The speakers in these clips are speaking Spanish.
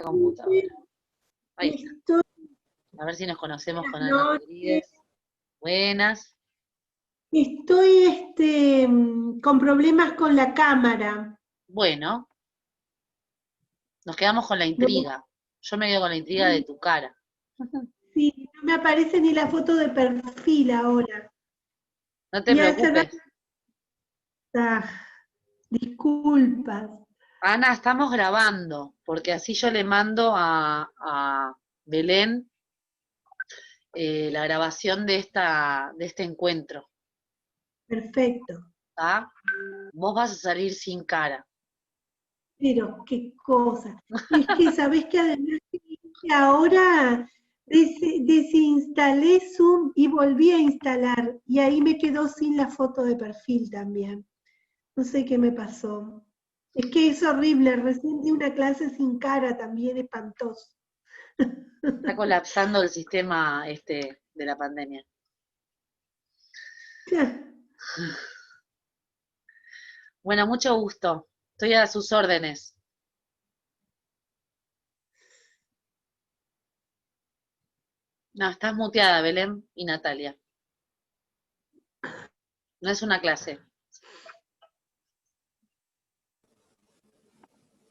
computadora. Ahí está. Estoy, A ver si nos conocemos con buenas Ana noches. Rodríguez. Buenas. Estoy con problemas con la cámara. Bueno, nos quedamos con la No, intriga. Yo me quedo con la intriga de tu cara. sí, no me aparece ni la foto de perfil ahora. No te Y hace rato, preocupes. disculpas. Ana, estamos grabando, porque así yo le mando a Belén la grabación de este encuentro. Perfecto. ¿Tá? Vos vas a salir sin cara. Pero qué cosa. Es que sabés que además que ahora desinstalé Zoom y volví a instalar. Y ahí me quedó sin la foto de perfil también. No sé qué me pasó. Es que es horrible, recién di una clase sin cara también, espantoso. Está colapsando el sistema de la pandemia. Bueno, mucho gusto. Estoy a sus órdenes. No, estás muteada, Belén y Natalia. No es una clase.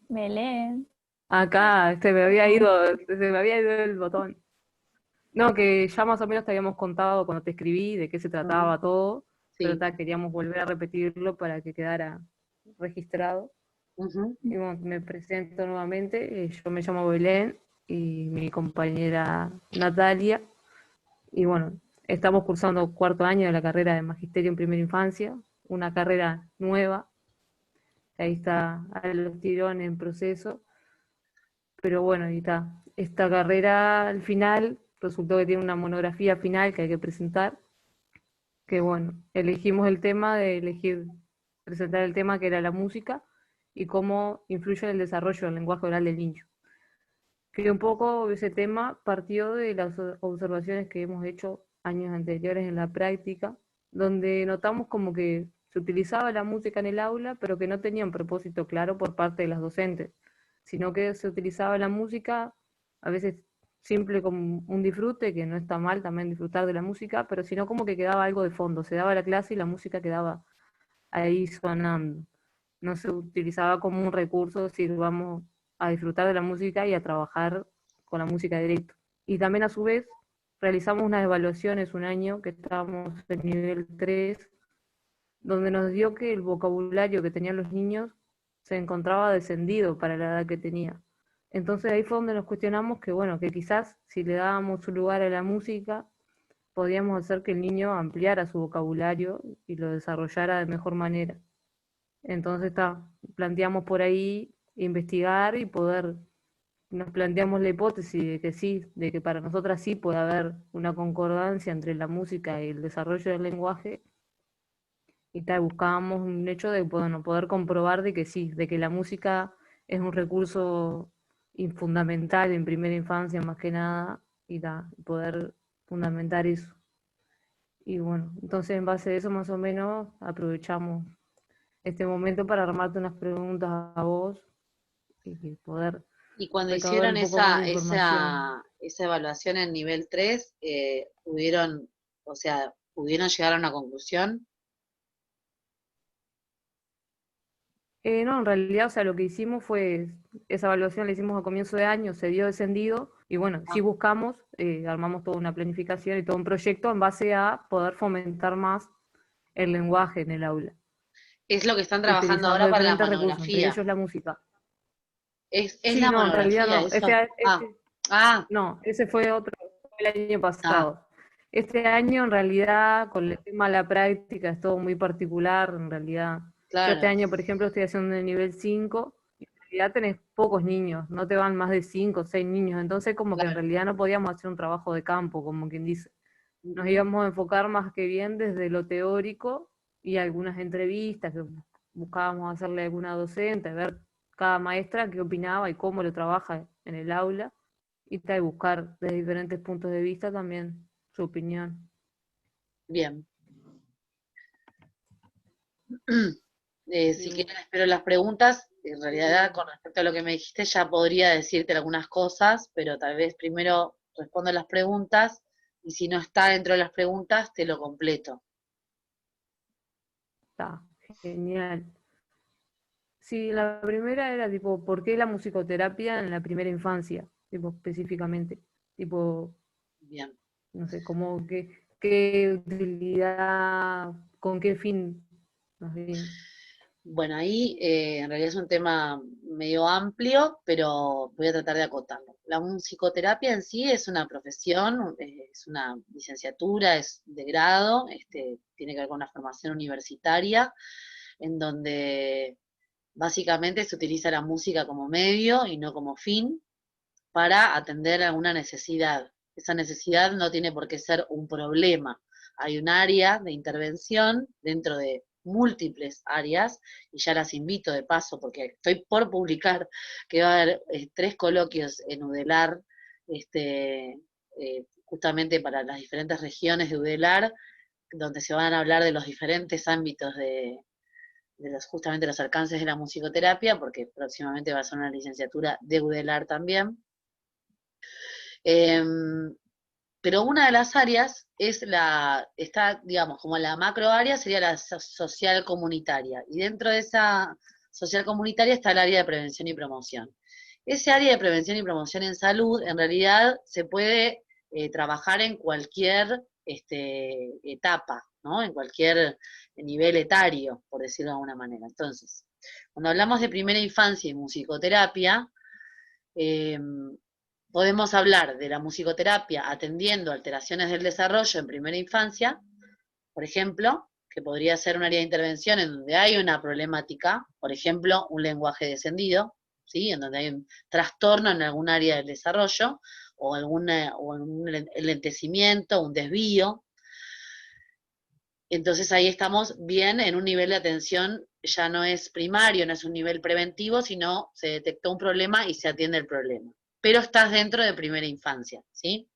Belén. Acá, se me había ido el botón. No, que ya más o menos te habíamos contado cuando te escribí de qué se trataba todo, pero Sí. queríamos volver a repetirlo para que quedara registrado. Y bueno, me presento nuevamente, yo me llamo Belén y mi compañera Natalia, y bueno, estamos cursando cuarto año de la carrera de Magisterio en Primera Infancia, una carrera nueva, ahí está a los tirones en proceso, pero bueno, y está, esta carrera al final resultó que tiene una monografía final que hay que presentar, que bueno, elegimos el tema presentar el tema que era la música y cómo influye en el desarrollo del lenguaje oral del niño. Que un poco ese tema partió de las observaciones que hemos hecho años anteriores en la práctica, donde notamos como que se utilizaba la música en el aula, pero que no tenía un propósito claro por parte de las docentes, sino que se utilizaba la música a veces simple como un disfrute, que no está mal también disfrutar de la música, pero sino como que quedaba algo de fondo, se daba la clase y la música quedaba ahí sonando. No se utilizaba como un recurso si vamos a disfrutar de la música y a trabajar con la música directo. Y también a su vez realizamos unas evaluaciones un año que estábamos en nivel 3, donde nos dio que el vocabulario que tenían los niños se encontraba descendido para la edad que tenía. Entonces ahí fue donde nos cuestionamos que bueno, que quizás si le dábamos su lugar a la música, podíamos hacer que el niño ampliara su vocabulario y lo desarrollara de mejor manera. Entonces planteamos por ahí investigar y nos planteamos la hipótesis de que sí, de que para nosotras sí puede haber una concordancia entre la música y el desarrollo del lenguaje, y buscábamos un hecho de bueno, poder comprobar de que sí, de que la música es un recurso fundamental en primera infancia más que nada, y poder fundamentar eso. Y bueno, entonces en base a eso más o menos aprovechamos este momento para armarte unas preguntas a vos y poder Y cuando recaudar hicieron un poco más de esa, información. esa evaluación en nivel 3, pudieron llegar a una conclusión. No, en realidad, o sea, lo que hicimos fue, esa evaluación la hicimos a comienzo de año, se dio descendido, y bueno, sí buscamos, armamos toda una planificación y todo un proyecto en base a poder fomentar más el lenguaje en el aula, Es lo que están trabajando utilizando ahora para la diferentes recursos, entre monografía. ellos la música. Es Sí, la no, en realidad monografía no. eso. No, ese fue fue el año Ah, pasado. Este año, en realidad, con el tema de la práctica, es todo muy particular, en realidad. Yo este claro. año, por ejemplo, estoy haciendo el nivel 5 y en realidad tenés pocos niños, no te van más de 5 o 6 niños, entonces como que en Claro. realidad no podíamos hacer un trabajo de campo, como quien dice. Nos Ujú. íbamos a enfocar más que bien desde lo teórico y algunas entrevistas que buscábamos hacerle a alguna docente, ver cada maestra qué opinaba y cómo lo trabaja en el aula, y buscar desde diferentes puntos de vista también su opinión. Bien. Si quieren, espero las preguntas en realidad con respecto a lo que me dijiste ya podría decirte algunas cosas, pero tal vez primero respondo las preguntas y si no está dentro de las preguntas te lo completo. Está, genial. Sí, la primera era tipo, ¿por qué la musicoterapia en la primera infancia? Tipo, específicamente. Tipo, Bien. no sé, como que, qué utilidad, con qué fin, más bien. Bueno, ahí en realidad es un tema medio amplio, pero voy a tratar de acotarlo. La musicoterapia en sí es una profesión, es una licenciatura, es de grado, tiene que ver con una formación universitaria, en donde básicamente se utiliza la música como medio y no como fin para atender alguna necesidad. Esa necesidad no tiene por qué ser un problema. Hay un área de intervención dentro de múltiples áreas, y ya las invito de paso, porque estoy por publicar que va a haber 3 coloquios en UDELAR, justamente para las diferentes regiones de UDELAR, donde se van a hablar de los diferentes ámbitos justamente los alcances de la musicoterapia, porque próximamente va a ser una licenciatura de UDELAR también. Pero una de las áreas está, digamos, como la macro área sería la social comunitaria, y dentro de esa social comunitaria está el área de prevención y promoción. Ese área de prevención y promoción en salud, en realidad, se puede trabajar en cualquier etapa, ¿no? En cualquier nivel etario, por decirlo de alguna manera. Entonces, cuando hablamos de primera infancia y musicoterapia, eh, podemos hablar de la musicoterapia atendiendo alteraciones del desarrollo en primera infancia, por ejemplo, que podría ser un área de intervención en donde hay una problemática, por ejemplo, un lenguaje descendido, ¿sí? En donde hay un trastorno en algún área del desarrollo, o un enlentecimiento, un desvío. Entonces ahí estamos bien en un nivel de atención, ya no es primario, no es un nivel preventivo, sino se detectó un problema y se atiende el problema. Pero estás dentro de primera infancia, ¿sí?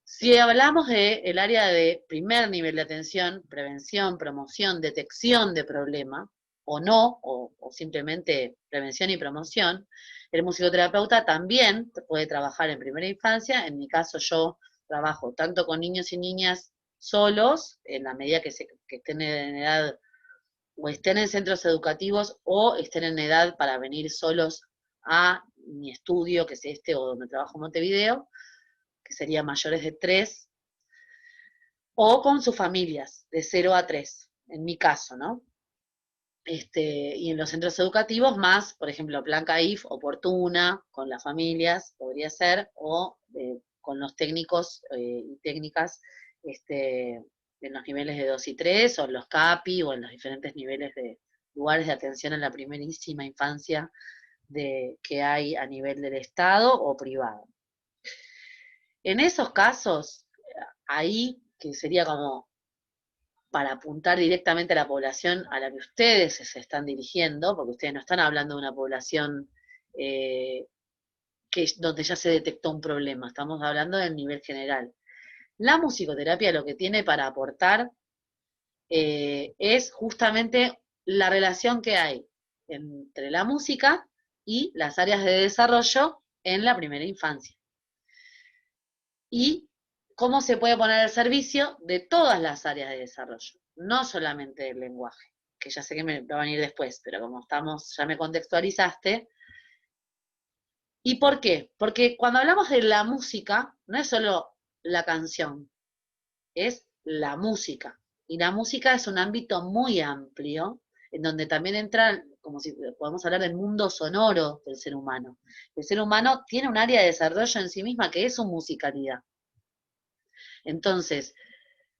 Si hablamos del área de primer nivel de atención, prevención, promoción, detección de problema, o no, o simplemente prevención y promoción, el musicoterapeuta también puede trabajar en primera infancia. En mi caso yo trabajo tanto con niños y niñas solos, en la medida que estén en edad, o estén en centros educativos, o estén en edad para venir solos a mi estudio, que es o donde trabajo en Montevideo, que serían mayores de 3, o con sus familias, de 0 a 3, en mi caso, ¿no? Y en los centros educativos más, por ejemplo, Plan CAIF, Oportuna, con las familias, podría ser, o con los técnicos y técnicas en los niveles de 2 y 3, o en los CAPI, o en los diferentes niveles de lugares de atención en la primerísima infancia que hay a nivel del Estado o privado. En esos casos, ahí, que sería como para apuntar directamente a la población a la que ustedes se están dirigiendo, porque ustedes no están hablando de una población donde ya se detectó un problema, estamos hablando del nivel general. La musicoterapia lo que tiene para aportar es justamente la relación que hay entre la música y las áreas de desarrollo en la primera infancia. Y cómo se puede poner al servicio de todas las áreas de desarrollo, no solamente del lenguaje, que ya sé que me va a venir después, pero como ya me contextualizaste. ¿Y por qué? Porque cuando hablamos de la música, no es solo la canción, es la música. Y la música es un ámbito muy amplio, en donde también entra, como si podemos hablar del mundo sonoro del ser humano. El ser humano tiene un área de desarrollo en sí misma que es su musicalidad. Entonces,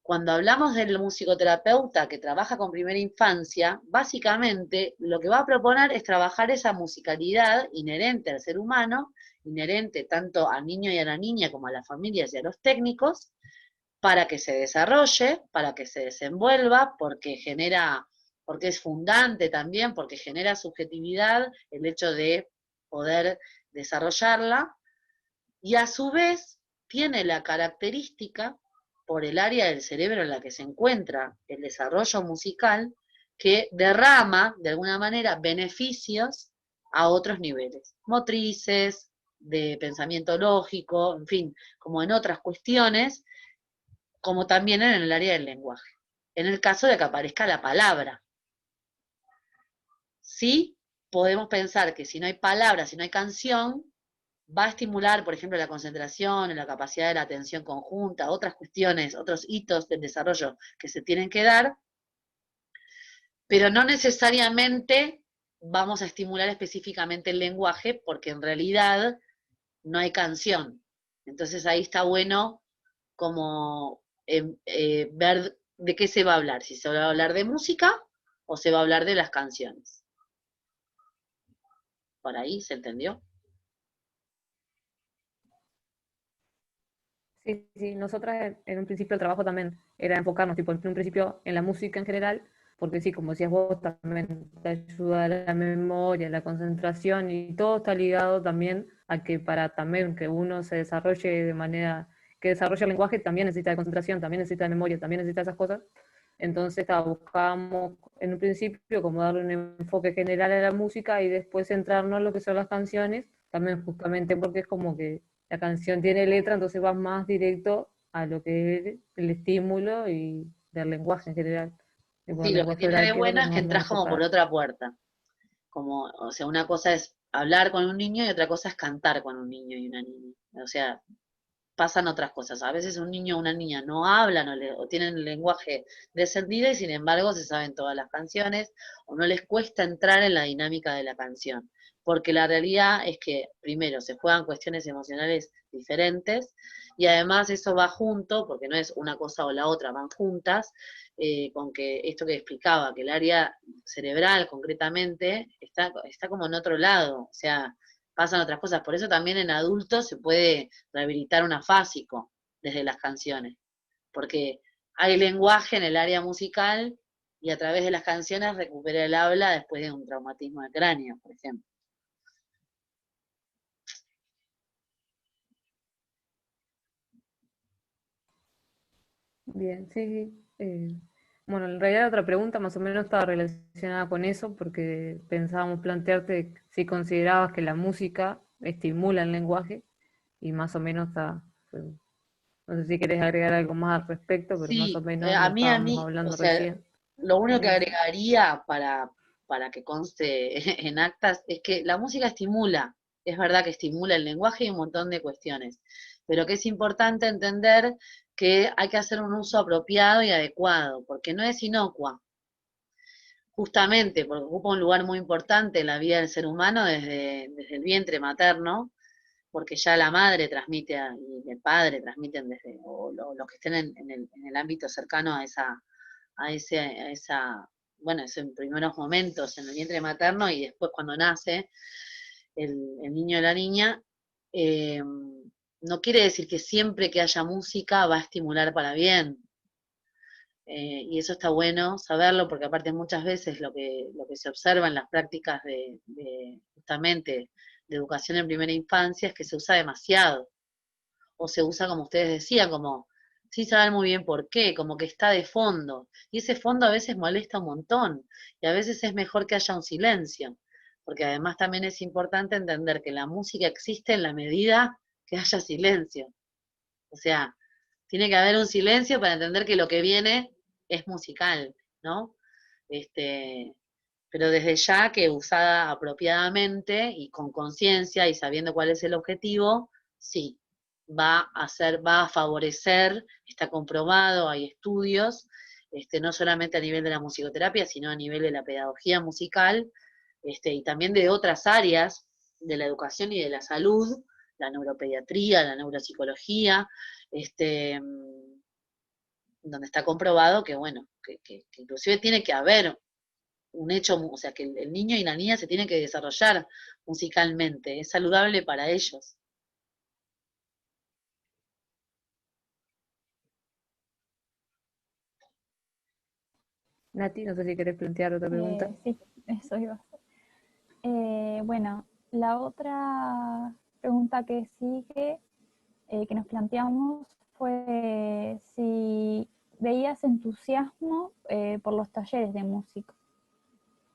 cuando hablamos del musicoterapeuta que trabaja con primera infancia, básicamente lo que va a proponer es trabajar esa musicalidad inherente al ser humano, inherente tanto al niño y a la niña como a las familias y a los técnicos, para que se desarrolle, para que se desenvuelva, porque es fundante también, porque genera subjetividad el hecho de poder desarrollarla, y a su vez tiene la característica, por el área del cerebro en la que se encuentra el desarrollo musical, que derrama de alguna manera beneficios a otros niveles, motrices, de pensamiento lógico, en fin, como en otras cuestiones, como también en el área del lenguaje. En el caso de que aparezca la palabra. Sí, podemos pensar que si no hay palabra, si no hay canción, va a estimular, por ejemplo, la concentración, la capacidad de la atención conjunta, otras cuestiones, otros hitos del desarrollo que se tienen que dar, pero no necesariamente vamos a estimular específicamente el lenguaje, porque en realidad no hay canción. Entonces ahí está bueno como ver de qué se va a hablar, si se va a hablar de música o se va a hablar de las canciones. ¿Por ahí se entendió? Sí, sí, nosotras en un principio el trabajo también era enfocarnos, tipo, en un principio en la música en general, porque sí, como decías vos, también te ayuda a la memoria, a la concentración, y todo está ligado también a que para también que uno se desarrolle de manera, que desarrolle el lenguaje también necesita de concentración, también necesita de memoria, también necesita esas cosas. Entonces buscábamos en un principio como darle un enfoque general a la música y después centrarnos en lo que son las canciones, también justamente porque es como que la canción tiene letra, entonces vas más directo a lo que es el estímulo y del lenguaje en general. Y con Sí, el lo que lenguaje tiene oral, de que es lo bueno que es nos que vamos a entras como por enfocar. otra puerta. Como, o sea, una cosa es hablar con un niño y otra cosa es cantar con un niño y una niña. O sea, pasan otras cosas. A veces un niño o una niña no hablan o tienen el lenguaje descendido y sin embargo se saben todas las canciones o no les cuesta entrar en la dinámica de la canción. Porque la realidad es que, primero, se juegan cuestiones emocionales diferentes y además eso va junto, porque no es una cosa o la otra, van juntas, con que esto que explicaba, que el área cerebral concretamente está como en otro lado, o sea, pasan otras cosas. Por eso también en adultos se puede rehabilitar un afásico desde las canciones, porque hay lenguaje en el área musical y a través de las canciones recupera el habla después de un traumatismo de cráneo, por ejemplo. Bien, sí, sí. Bueno, en realidad otra pregunta más o menos estaba relacionada con eso, porque pensábamos plantearte si considerabas que la música estimula el lenguaje, y más o menos está, no sé si querés agregar algo más al respecto, pero más o Sí, menos a lo mí, estábamos o hablando sea, recién. lo único que Eso. agregaría para que conste en actas es que la música estimula, es verdad que estimula el lenguaje y un montón de cuestiones, pero que es importante entender que hay que hacer un uso apropiado y adecuado, porque no es inocua, justamente porque ocupa un lugar muy importante en la vida del ser humano desde el vientre materno, porque ya la madre transmite y el padre transmiten desde, o los que estén en el ámbito cercano a esa, bueno, esos primeros momentos en el vientre materno y después cuando nace el niño o la niña, eh, no quiere decir que siempre que haya música va a estimular para bien. Y eso está bueno saberlo porque aparte muchas veces lo que se observa en las prácticas de justamente de educación en primera infancia es que se usa demasiado o se usa como ustedes decían, como sin saber muy bien por qué, como que está de fondo. Y ese fondo a veces molesta un montón y a veces es mejor que haya un silencio, porque además también es importante entender que la música existe en la medida que haya silencio. O sea, tiene que haber un silencio para entender que lo que viene es musical, ¿no? Este, pero desde ya que usada apropiadamente y con conciencia y sabiendo cuál es el objetivo, sí, va a favorecer, está comprobado, hay estudios, no solamente a nivel de la musicoterapia, sino a nivel de la pedagogía musical, y también de otras áreas de la educación y de la salud, la neuropediatría, la neuropsicología, este, donde está comprobado que, bueno, que inclusive tiene que haber un hecho, o sea, que el niño y la niña se tienen que desarrollar musicalmente, es saludable para ellos. Nati, no sé si querés plantear otra pregunta. Sí, eso iba a ser. Bueno, la otra pregunta que sigue, que nos planteamos, fue si veías entusiasmo por los talleres de música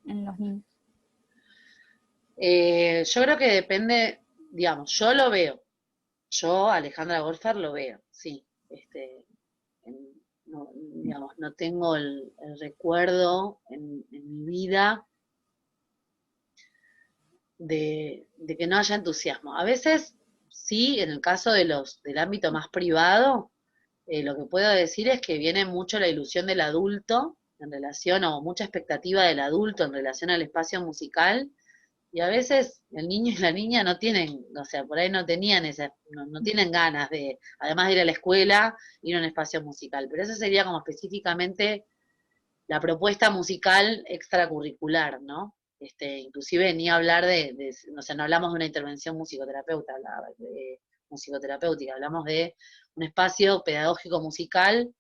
en los niños. Yo creo que depende, digamos, yo lo veo. Yo, Alejandra Golfar, lo veo, sí. No, digamos, no tengo el recuerdo en mi vida de que no haya entusiasmo. A veces, sí, en el caso del ámbito más privado, lo que puedo decir es que viene mucho la ilusión del adulto en relación, o mucha expectativa del adulto en relación al espacio musical, y a veces el niño y la niña no tienen, o sea, por ahí no tenían no tienen ganas de, además de ir a la escuela, ir a un espacio musical. Pero eso sería como específicamente la propuesta musical extracurricular, ¿no? Inclusive ni hablar o sea, no hablamos de una intervención musicoterapéutica, hablamos de un espacio pedagógico musical,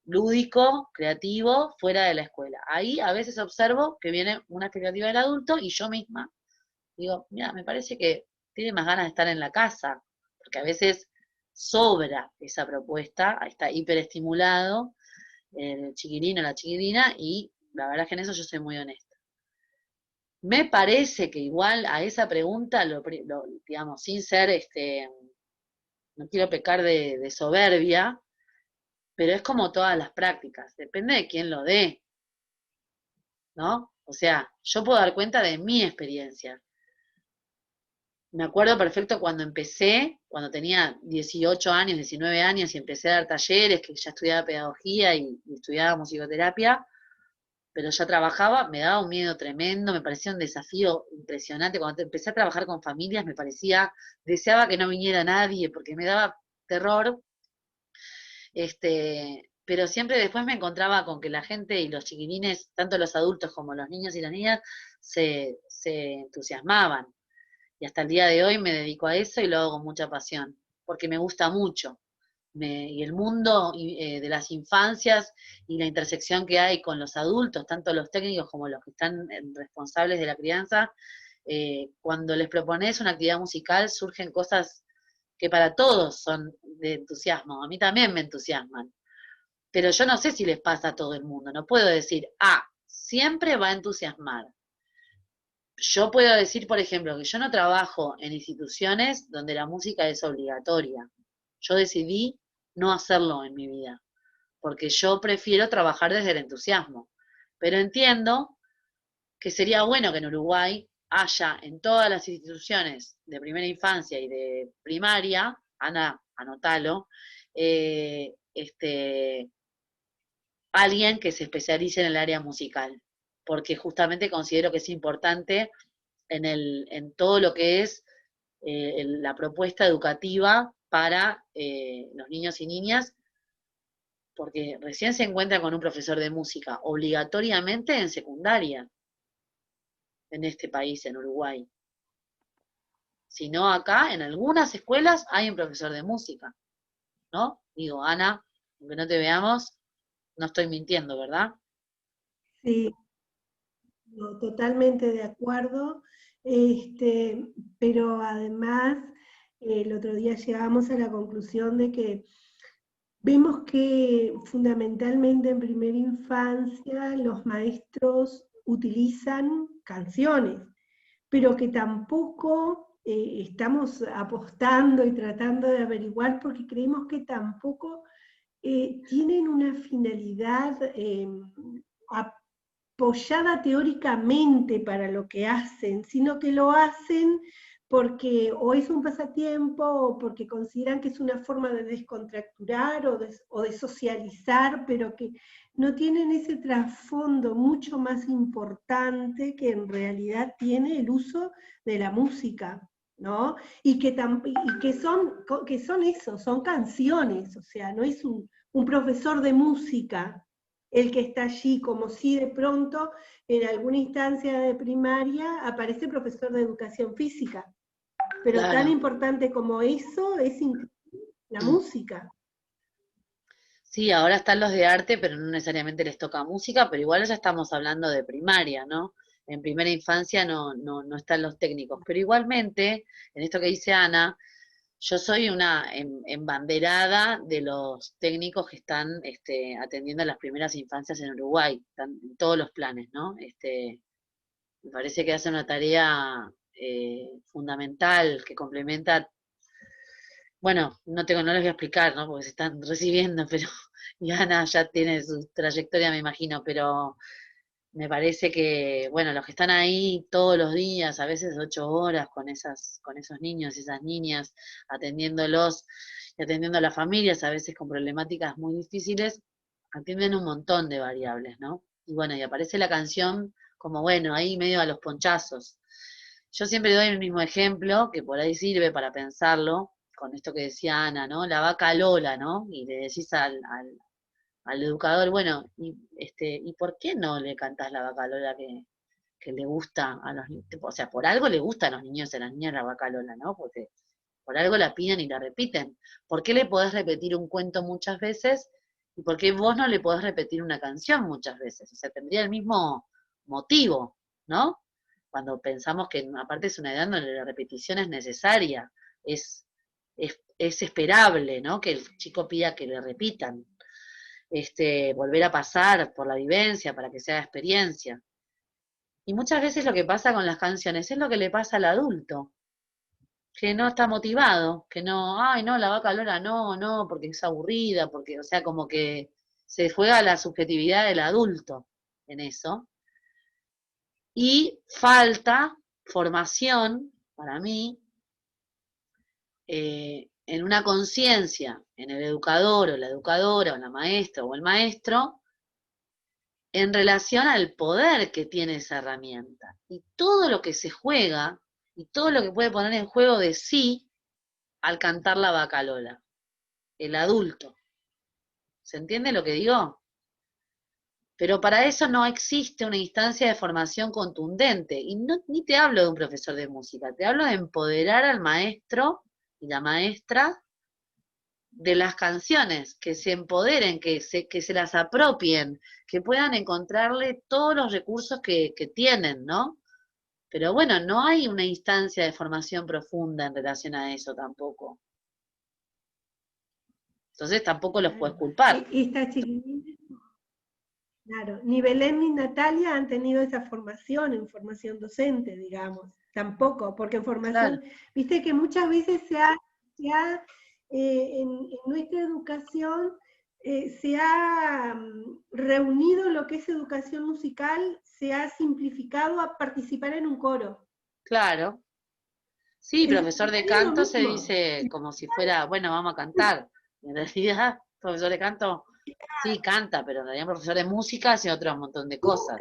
lúdico, creativo, fuera de la escuela. Ahí a veces observo que viene una expectativa del adulto y yo misma digo, mira, me parece que tiene más ganas de estar en la casa, porque a veces sobra esa propuesta, está hiperestimulado el chiquilino, la chiquilina, y la verdad es que en eso yo soy muy honesta. Me parece que igual a esa pregunta, digamos, sin ser, no quiero pecar de soberbia, pero es como todas las prácticas, depende de quién lo dé, ¿no? O sea, yo puedo dar cuenta de mi experiencia. Me acuerdo perfecto cuando empecé, cuando tenía 18 años, 19 años, y empecé a dar talleres, que ya estudiaba pedagogía y estudiaba musicoterapia, pero ya trabajaba, me daba un miedo tremendo, me parecía un desafío impresionante. Cuando empecé a trabajar con familias, deseaba que no viniera nadie, porque me daba terror, pero siempre después me encontraba con que la gente y los chiquilines, tanto los adultos como los niños y las niñas, se entusiasmaban. Y hasta el día de hoy me dedico a eso y lo hago con mucha pasión, porque me gusta mucho. Y el mundo de las infancias y la intersección que hay con los adultos, tanto los técnicos como los que están responsables de la crianza, cuando les propones una actividad musical surgen cosas que para todos son de entusiasmo. A mí también me entusiasman, pero yo no sé si les pasa a todo el mundo. No puedo decir, siempre va a entusiasmar. Yo puedo decir, por ejemplo, que yo no trabajo en instituciones donde la música es obligatoria. Yo decidí no hacerlo en mi vida, porque yo prefiero trabajar desde el entusiasmo. Pero entiendo que sería bueno que en Uruguay haya en todas las instituciones de primera infancia y de primaria, Ana, anótalo, alguien que se especialice en el área musical, porque justamente considero que es importante en todo lo que es la propuesta educativa para los niños y niñas, porque recién se encuentran con un profesor de música obligatoriamente en secundaria, en este país, en Uruguay. Si no, acá en algunas escuelas hay un profesor de música, ¿no? Digo, Ana, aunque no te veamos, no estoy mintiendo, ¿verdad? Sí, no, totalmente de acuerdo. Pero además, el otro día llegamos a la conclusión de que vemos que fundamentalmente en primera infancia los maestros utilizan canciones, pero que tampoco estamos apostando y tratando de averiguar porque creemos que tampoco tienen una finalidad apoyada teóricamente para lo que hacen, sino que lo hacen porque o es un pasatiempo o porque consideran que es una forma de descontracturar o de socializar, pero que no tienen ese trasfondo mucho más importante que en realidad tiene el uso de la música, ¿no? Y que son eso, son canciones, o sea, no es un profesor de música el que está allí, como si de pronto en alguna instancia de primaria aparece profesor de educación física. Pero Claro. tan importante como eso es la música. Sí, ahora están los de arte, pero no necesariamente les toca música, pero igual ya estamos hablando de primaria, ¿no? En primera infancia no están los técnicos. Pero igualmente, en esto que dice Ana, yo soy una embanderada de los técnicos que están atendiendo a las primeras infancias en Uruguay, están en todos los planes, ¿no? Me parece que hace una tarea fundamental que complementa. Bueno, no les voy a explicar, ¿no? Porque se están recibiendo, pero y Ana ya tiene su trayectoria, me imagino, pero me parece que, bueno, los que están ahí todos los días, a veces 8 horas con esos niños y esas niñas, atendiéndolos y atendiendo a las familias, a veces con problemáticas muy difíciles, atienden un montón de variables, ¿no? Y bueno, y aparece la canción como, bueno, ahí medio a los ponchazos. Yo siempre doy el mismo ejemplo, que por ahí sirve para pensarlo, con esto que decía Ana, ¿no? La vaca Lola, ¿no? Y le decís al educador, bueno, ¿y por qué no le cantás la vaca Lola que le gusta a los niños? O sea, por algo le gusta a los niños y a las niñas la vaca Lola, ¿no? Porque por algo la piden y la repiten. ¿Por qué le podés repetir un cuento muchas veces y por qué vos no le podés repetir una canción muchas veces? O sea, tendría el mismo motivo, ¿no? Cuando pensamos que aparte es una edad donde la repetición es necesaria, es, es esperable, ¿no? Que el chico pida que le repitan, volver a pasar por la vivencia para que sea experiencia. Y muchas veces lo que pasa con las canciones es lo que le pasa al adulto, que no está motivado, que no, ay, no, la vaca Lola, no, no, porque es aburrida, porque, o sea, como que se juega la subjetividad del adulto en eso. Y falta formación, para mí, en una conciencia, en el educador o la educadora o la maestra o el maestro, en relación al poder que tiene esa herramienta. Y todo lo que se juega y todo lo que puede poner en juego de sí al cantar la vaca Lola, el adulto. ¿Se entiende lo que digo? Pero para eso no existe una instancia de formación contundente. Y no, ni te hablo de un profesor de música, te hablo de empoderar al maestro y la maestra de las canciones, que se empoderen, que se las apropien, que puedan encontrarle todos los recursos que tienen, ¿no? Pero bueno, no hay una instancia de formación profunda en relación a eso tampoco. Entonces tampoco los puedes culpar. Esta chiquilina, claro, ni Belén ni Natalia han tenido esa formación en formación docente, digamos, tampoco, porque en formación, Claro. viste que muchas veces en nuestra educación se ha reunido lo que es educación musical, se ha simplificado a participar en un coro. Claro. Sí, En la profesor de secundaria es lo canto se mismo. dice como si fuera, bueno, vamos a cantar. En realidad, profesor de canto, sí, canta, pero en realidad profesor de música hace otro montón de cosas.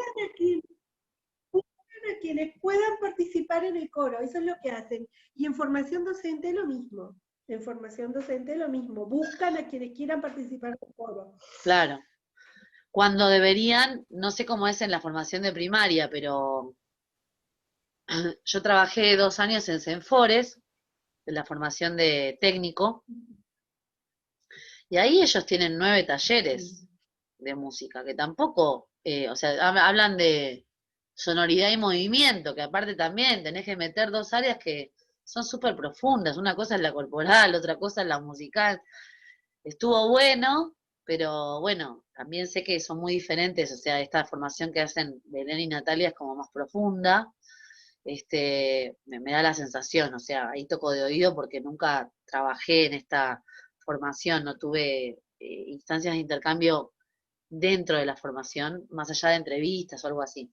Buscan a quienes puedan participar en el coro, eso es lo que hacen. Y en formación docente lo mismo. En formación docente lo mismo. Buscan a quienes quieran participar del coro. Claro. Cuando deberían, no sé cómo es en la formación de primaria, pero yo trabajé 2 años en Senfores, en la formación de técnico, y ahí ellos tienen 9 talleres de música, que tampoco, o sea, hablan de sonoridad y movimiento, que aparte también tenés que meter 2 áreas que son súper profundas, una cosa es la corporal, otra cosa es la musical. Estuvo bueno, pero bueno, también sé que son muy diferentes, o sea, esta formación que hacen Belén y Natalia es como más profunda, me da la sensación, o sea, ahí toco de oído porque nunca trabajé en esta formación, no tuve instancias de intercambio dentro de la formación, más allá de entrevistas o algo así.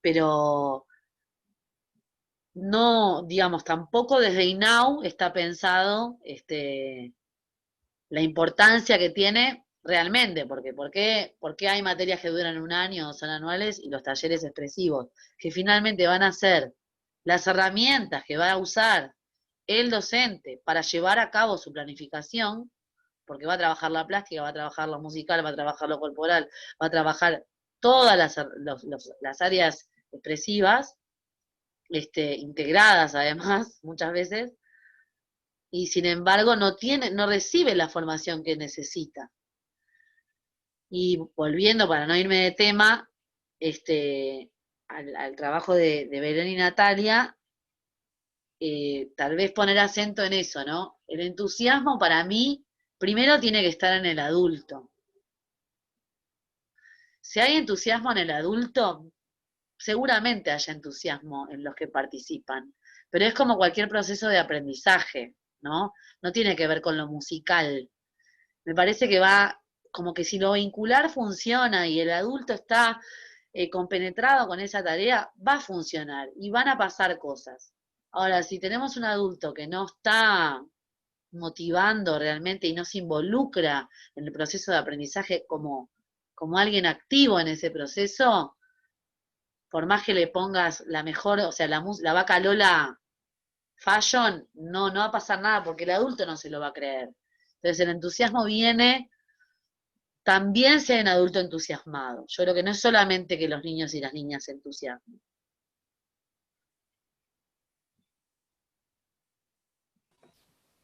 Pero no, digamos, tampoco desde INAU está pensado la importancia que tiene realmente, porque ¿por qué hay materias que duran un año o son anuales y los talleres expresivos, que finalmente van a ser las herramientas que va a usar el docente para llevar a cabo su planificación, porque va a trabajar la plástica, va a trabajar lo musical, va a trabajar lo corporal, va a trabajar todas las áreas expresivas, integradas además, muchas veces, y sin embargo no recibe la formación que necesita. Y volviendo, para no irme de tema, al trabajo de Belén y Natalia, tal vez poner acento en eso, ¿no? El entusiasmo para mí, primero tiene que estar en el adulto. Si hay entusiasmo en el adulto, seguramente haya entusiasmo en los que participan, pero es como cualquier proceso de aprendizaje, ¿no? No tiene que ver con lo musical. Me parece que va, como que si lo vincular funciona y el adulto está compenetrado con esa tarea, va a funcionar y van a pasar cosas. Ahora, si tenemos un adulto que no está motivando realmente y no se involucra en el proceso de aprendizaje como alguien activo en ese proceso, por más que le pongas la mejor, o sea, la vaca Lola fashion, no va a pasar nada porque el adulto no se lo va a creer. Entonces el entusiasmo viene también si hay un adulto entusiasmado. Yo creo que no es solamente que los niños y las niñas se entusiasmen.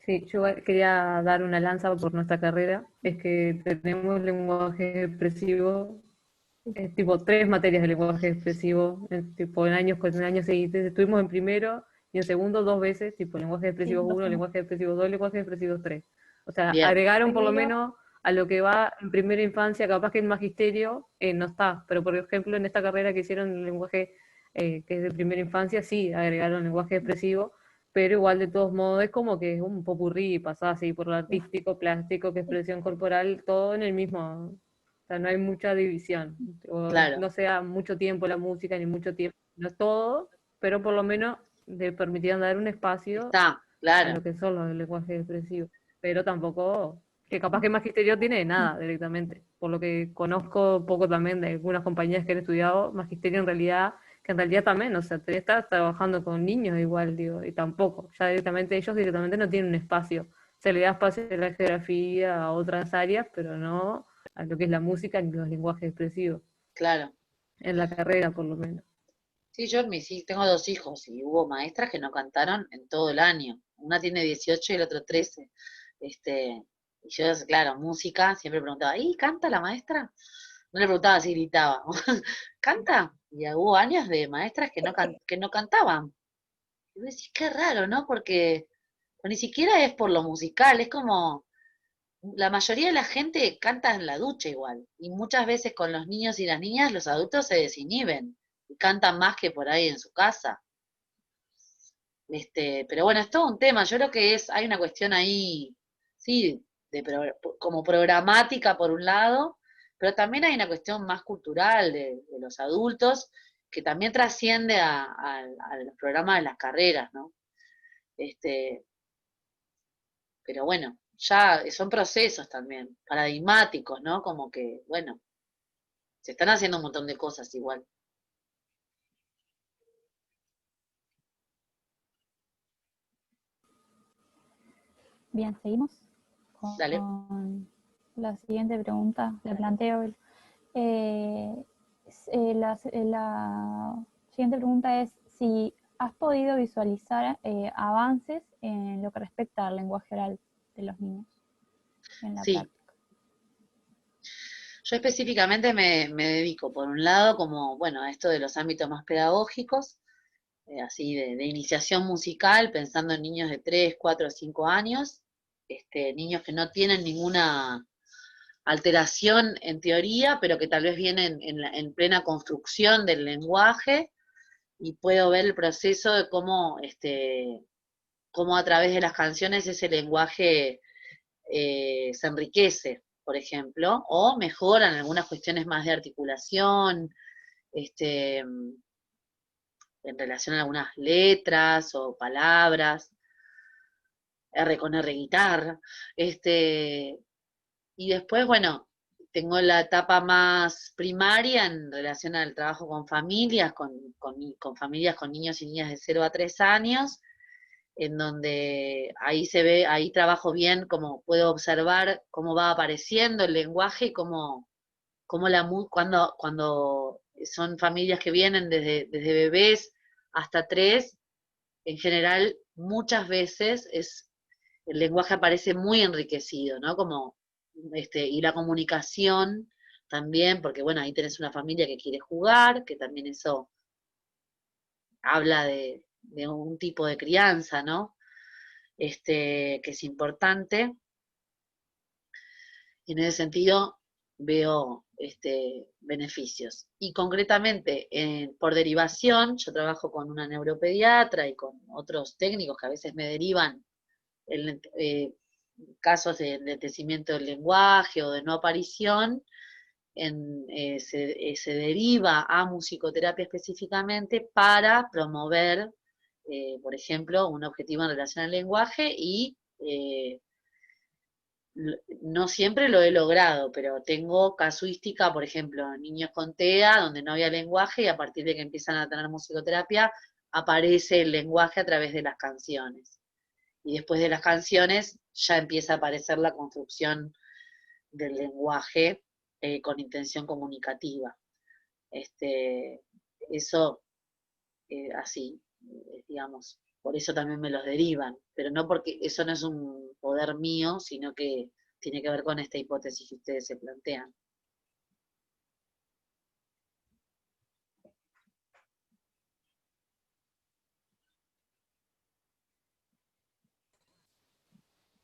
Sí, yo quería dar una lanza por nuestra carrera, es que tenemos lenguaje expresivo, tipo 3 materias de lenguaje expresivo, tipo en años seguidos, estuvimos en primero y en segundo 2 veces, tipo lenguaje expresivo Sí, 1, lenguaje expresivo 2, lenguaje expresivo 3. O sea, Bien, agregaron por lo primero, menos a lo que va en primera infancia, capaz que en magisterio no está, pero por ejemplo en esta carrera que hicieron el lenguaje que es de primera infancia, sí, agregaron lenguaje expresivo, pero igual de todos modos es como que es un popurrí, pasás así por lo artístico, plástico, que expresión corporal, todo en el mismo, o sea, no hay mucha división, o claro, no sea mucho tiempo la música, ni mucho tiempo, no es todo, pero por lo menos le permitían dar un espacio está, a claro. lo que son los lenguajes expresivos, pero tampoco, que capaz que magisterio tiene nada directamente, por lo que conozco poco también de algunas compañías que han estudiado magisterio en realidad, que en realidad también, o sea, te estás trabajando con niños igual, digo, y tampoco, ya directamente ellos directamente no tienen un espacio, se le da espacio a la geografía, a otras áreas, pero no a lo que es la música ni los lenguajes expresivos, Claro. en la carrera por lo menos. Sí, tengo 2 hijos y hubo maestras que no cantaron en todo el año. Una tiene 18 y el otro 13. Y yo, claro, música, siempre preguntaba, ¿y canta la maestra? No le preguntaba si gritaba, ¿canta? Y hubo años de maestras que no cantaban. Y vos decís, qué raro, ¿no? Porque ni siquiera es por lo musical, es como, la mayoría de la gente canta en la ducha igual. Y muchas veces con los niños y las niñas, los adultos se desinhiben y cantan más que por ahí en su casa. Pero bueno, es todo un tema. Yo creo que hay una cuestión ahí, sí, como programática por un lado, pero también hay una cuestión más cultural de los adultos que también trasciende a los programas de las carreras, ¿no? Este, pero bueno, ya son procesos también, paradigmáticos, ¿no? Como que, bueno, se están haciendo un montón de cosas igual. bien, seguimos Dale. con la siguiente pregunta. La planteo. La siguiente pregunta es si has podido visualizar avances en lo que respecta al lenguaje oral de los niños en la Sí, práctica. yo específicamente me dedico, por un lado, como, bueno, a esto de los ámbitos más pedagógicos, así de iniciación musical, pensando en niños de 3, 4, 5 años, niños que no tienen ninguna alteración en teoría, pero que tal vez vienen en plena construcción del lenguaje, y puedo ver el proceso de cómo a través de las canciones ese lenguaje se enriquece, por ejemplo, o mejoran algunas cuestiones más de articulación, en relación a algunas letras o palabras, R con R guitarra, y después, bueno, tengo la etapa más primaria en relación al trabajo con familias, con familias con niños y niñas de 0 a 3 años, en donde ahí trabajo bien, como puedo observar cómo va apareciendo el lenguaje y cuando son familias que vienen desde bebés hasta 3, en general muchas veces el lenguaje aparece muy enriquecido, ¿no? Y la comunicación también, porque bueno, ahí tenés una familia que quiere jugar, que también eso habla de un tipo de crianza, ¿no? Que es importante. Y en ese sentido, veo beneficios. Y concretamente, por derivación, yo trabajo con una neuropediatra y con otros técnicos que a veces me derivan casos de enlentecimiento del lenguaje o de no aparición, se deriva a musicoterapia específicamente para promover, por ejemplo, un objetivo en relación al lenguaje y no siempre lo he logrado, pero tengo casuística, por ejemplo, niños con TEA, donde no había lenguaje y a partir de que empiezan a tener musicoterapia, aparece el lenguaje a través de las canciones. Y después de las canciones ya empieza a aparecer la construcción del lenguaje con intención comunicativa. Eso, así, digamos, por eso también me los derivan, pero no porque eso no es un poder mío, sino que tiene que ver con esta hipótesis que ustedes se plantean.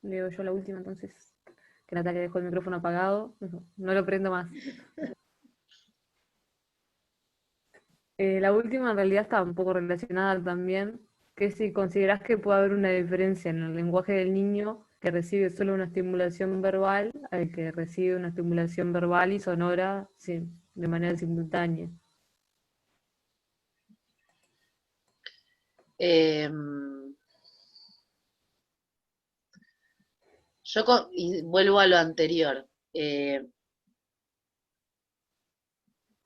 Leo yo la última, entonces, que Natalia dejó el micrófono apagado, no lo prendo más. La última en realidad está un poco relacionada también, que si considerás que puede haber una diferencia en el lenguaje del niño que recibe solo una estimulación verbal al que recibe una estimulación verbal y sonora de manera simultánea. Y vuelvo a lo anterior.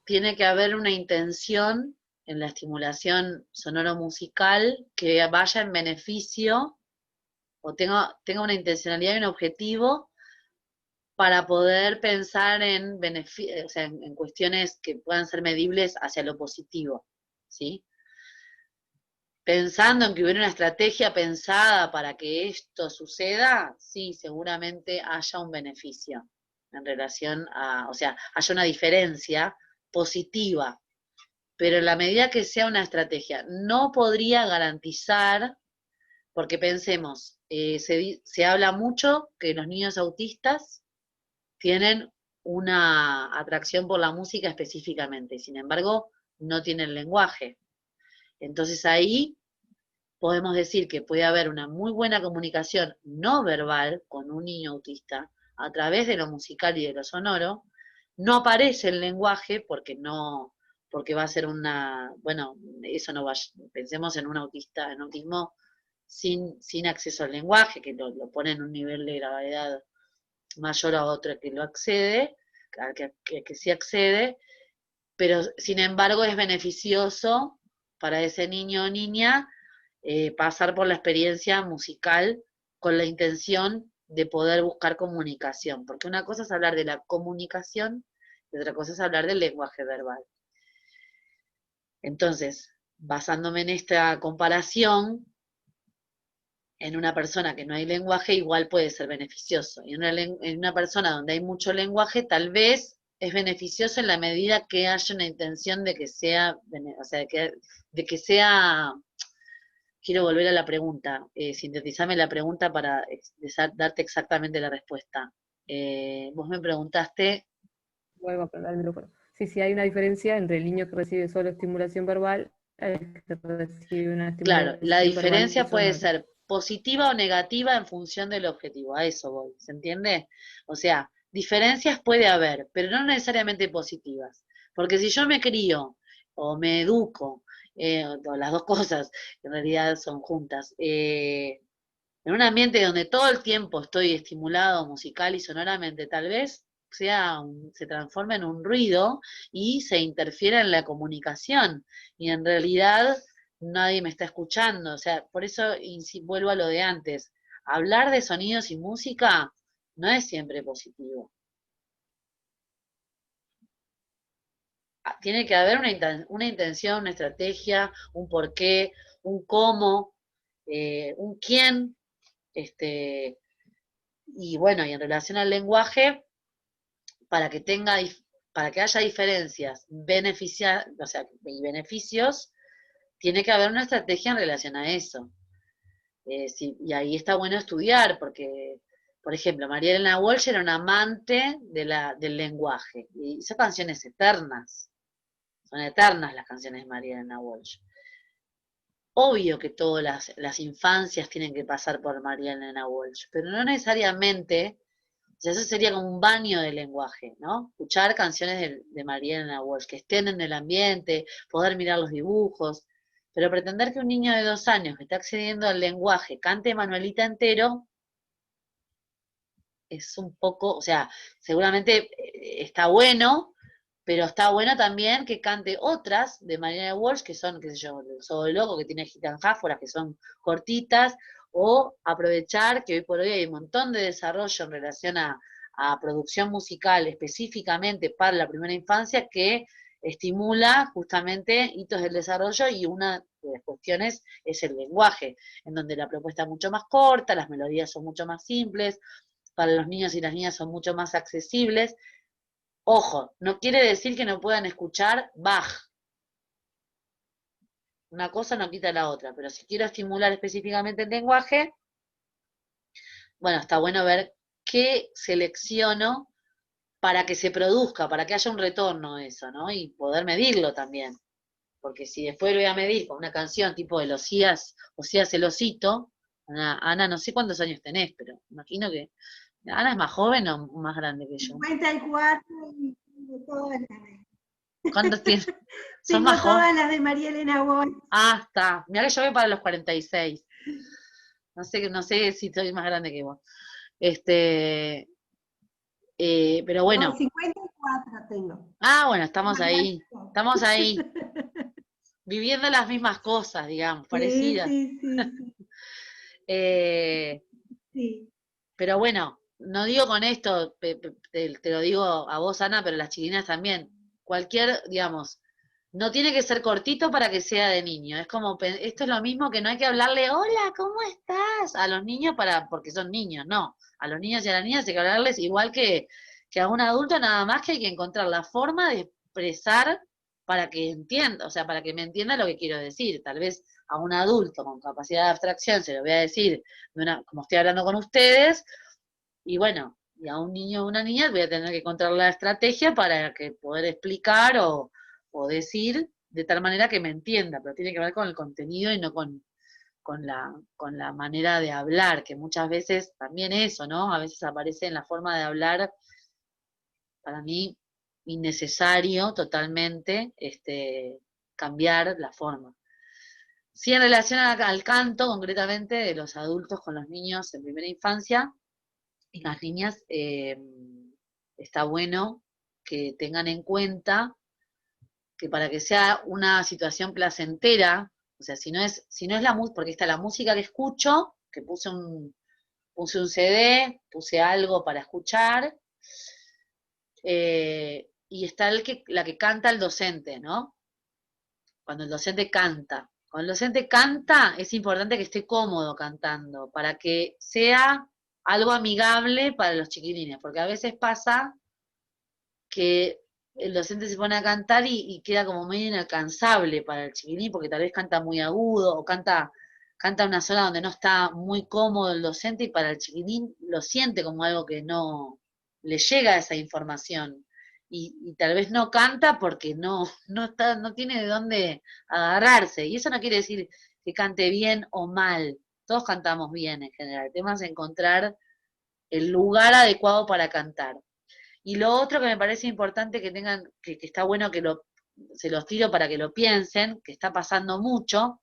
Tiene que haber una intención en la estimulación sonoro-musical que vaya en beneficio o tenga una intencionalidad y un objetivo para poder pensar en, o sea, en cuestiones que puedan ser medibles hacia lo positivo, ¿sí? Pensando en que hubiera una estrategia pensada para que esto suceda, sí, seguramente haya un beneficio en relación a, o sea, haya una diferencia positiva, pero en la medida que sea una estrategia, no podría garantizar, porque pensemos, se habla mucho que los niños autistas tienen una atracción por la música específicamente, sin embargo, no tienen lenguaje. Entonces ahí podemos decir que puede haber una muy buena comunicación no verbal con un niño autista a través de lo musical y de lo sonoro. No aparece el lenguaje porque va a ser bueno, eso no va, pensemos en un autista, en autismo sin acceso al lenguaje, que lo pone en un nivel de gravedad mayor a otro que lo accede, que sí accede, pero sin embargo es beneficioso para ese niño o niña pasar por la experiencia musical con la intención de poder buscar comunicación, porque una cosa es hablar de la comunicación y otra cosa es hablar del lenguaje verbal. Entonces, basándome en esta comparación, en una persona que no hay lenguaje igual puede ser beneficioso, y en una persona donde hay mucho lenguaje tal vez es beneficioso en la medida que haya una intención de que sea, o sea, de que sea. Quiero volver a la pregunta, sintetizame la pregunta para darte exactamente la respuesta. Vos me preguntaste. Vuelvo a prender el micrófono. Sí, hay una diferencia entre el niño que recibe solo estimulación verbal y el que recibe una estimulación Claro, la verbal diferencia y puede sonora. ser positiva o negativa en función del objetivo, a eso voy, ¿se entiende? O sea, diferencias puede haber, pero no necesariamente positivas, porque si yo me crío o me educo, o las dos cosas en realidad son juntas, en un ambiente donde todo el tiempo estoy estimulado musical y sonoramente, tal vez se transforma en un ruido y se interfiera en la comunicación. Y en realidad nadie me está escuchando. O sea, por eso vuelvo a lo de antes. Hablar de sonidos y música no es siempre positivo. Tiene que haber una intención, una estrategia, un porqué, un cómo, un quién, y bueno, y en relación al lenguaje, para que haya diferencias o sea, y beneficios, tiene que haber una estrategia en relación a eso. Y ahí está bueno estudiar, porque Por ejemplo, María Elena Walsh era una amante del lenguaje, y hizo canciones eternas. Son eternas las canciones de María Elena Walsh. Obvio que todas las infancias tienen que pasar por María Elena Walsh, pero no necesariamente, o sea, eso sería como un baño de lenguaje, ¿no? Escuchar canciones de María Elena Walsh, que estén en el ambiente, poder mirar los dibujos, pero pretender que un niño de 2 años que está accediendo al lenguaje cante Manuelita entero, es un poco, o sea, seguramente está bueno, pero está bueno también que cante otras de Mariana Walsh, que son, qué sé yo, el Sodo Loco, que tiene gitanjáforas, que son cortitas, o aprovechar que hoy por hoy hay un montón de desarrollo en relación a producción musical específicamente para la primera infancia que estimula justamente hitos del desarrollo, y una de las cuestiones es el lenguaje, en donde la propuesta es mucho más corta, las melodías son mucho más simples, para los niños y las niñas son mucho más accesibles. Ojo, no quiere decir que no puedan escuchar Bach. Una cosa no quita la otra, pero si quiero estimular específicamente el lenguaje, bueno, está bueno ver qué selecciono para que se produzca, para que haya un retorno de eso, ¿no? Y poder medirlo también. Porque si después lo voy a medir con una canción tipo de Osías el Osito, Ana, no sé cuántos años tenés, pero imagino que Ana es más joven o más grande que yo. 54 y tengo todas las de, ¿Cuántos tienes? ¿Sos tengo más joven? todas las de María Elena Walsh. Ah, está. Mirá que yo voy para los 46. No sé si soy más grande que vos. Este, pero No, bueno. 54 tengo. Ah, bueno, estamos ahí. Igualito. Estamos ahí. Viviendo las mismas cosas, digamos, Sí, parecidas. sí, sí, sí, Eh, sí. pero bueno, no digo con esto, te lo digo a vos, Ana, pero las chiquinas también. Cualquier, digamos, no tiene que ser cortito para que sea de niño. Es como, esto es lo mismo que no hay que hablarle, hola, ¿cómo estás? A los niños porque son niños, no. A los niños y a las niñas hay que hablarles igual que a un adulto, nada más que hay que encontrar la forma de expresar para que entienda, o sea, para que me entienda lo que quiero decir. Tal vez a un adulto con capacidad de abstracción se lo voy a decir como estoy hablando con ustedes, y bueno, y a un niño o una niña voy a tener que encontrar la estrategia para que poder explicar o decir de tal manera que me entienda, pero tiene que ver con el contenido y no con la manera de hablar, que muchas veces también eso, ¿no? A veces aparece en la forma de hablar, para mí, innecesario totalmente cambiar la forma. Sí, en relación al canto, concretamente, de los adultos con los niños en primera infancia y las niñas, está bueno que tengan en cuenta que para que sea una situación placentera, o sea, si no es la música, porque está la música que escucho, que puse un CD, puse algo para escuchar, y está la que canta el docente, ¿no? Cuando el docente canta. Cuando el docente canta, es importante que esté cómodo cantando, para que sea algo amigable para los chiquilines, porque a veces pasa que el docente se pone a cantar y queda como medio inalcanzable para el chiquilín, porque tal vez canta muy agudo o canta una zona donde no está muy cómodo el docente, y para el chiquilín lo siente como algo que no le llega esa información. Y tal vez no canta porque no tiene de dónde agarrarse. Y eso no quiere decir que cante bien o mal. Todos cantamos bien en general. El tema es encontrar el lugar adecuado para cantar. Y lo otro que me parece importante que tengan, que está bueno se los tiro para que lo piensen, que está pasando mucho,